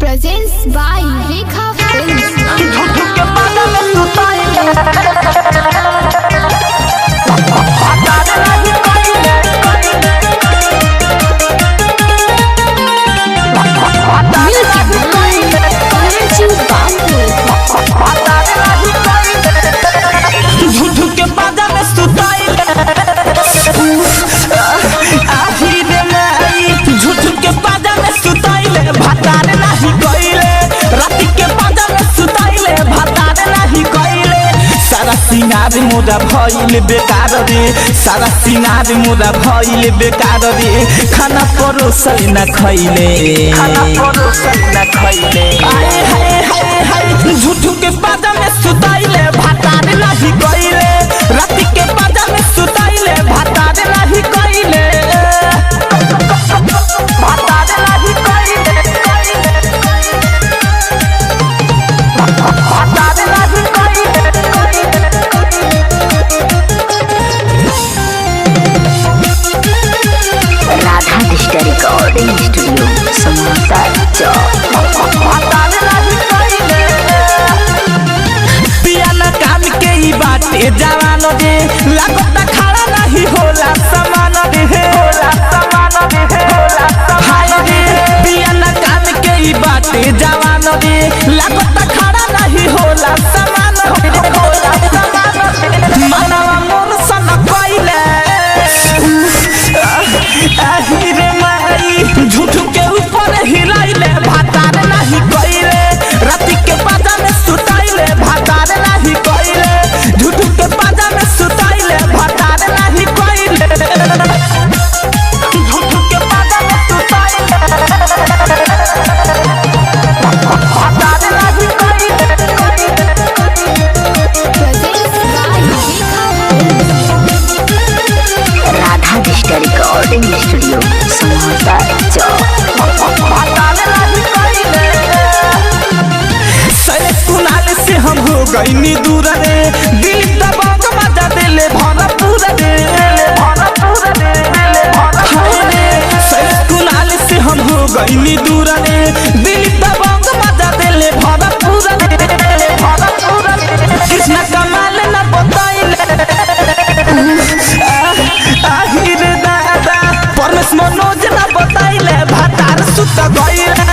Presents by Rekha Films. सिंगार मोरा भइल बेकार रे, सारा सिंगार मोरा भइल बेकार रे। खाना परोसल न खइले, आए हाय हाय हाय। झूठू के पाजा में सुताइले, भातार नहीं कइले। राती के पाजा में सुताइले, भातार नहीं कइले। भातार नहीं कइले, भातार नहीं कइले। राधा डिजिटल रिकॉर्डिंग स्टूडियो समाचार पियाना काम के ही बाटे जवान रे, लागता खड़ा नहीं होला समान रे, होला समान रे, होला हाय रे। पियाना काम के ही बाटे जवान रे, लागता खड़ा नहीं होला समान रे, होला समान रे। मनवा मोर सन कइले, आही रे माई। झूठू के ऊपर हिलाइले, भातार नहीं कइले। राती के पाजा में सुताइले, भातार नहीं कइले। झूठू के पाजा में सुताइले, भातार नहीं कइले। झूठू के पाजा में सुताइले, भातार नहीं कइले। राधा डिजिटल रिकॉर्डिंग स्टूडियो समाचार कुनाल से हम हो गईनी दूर रे, दिल दबाव मजा दिले भरपूर रे, भरपूर रे, हाय रे। कुनाल से हम हो गईनी दूर रे, दिल दबाव मजा दिले भरपूर रे, भरपूर रे। कृष्ण कमाल न बताइले, आही रे दादा। परमेश मनोज न बताइले, भातार सुत गइले।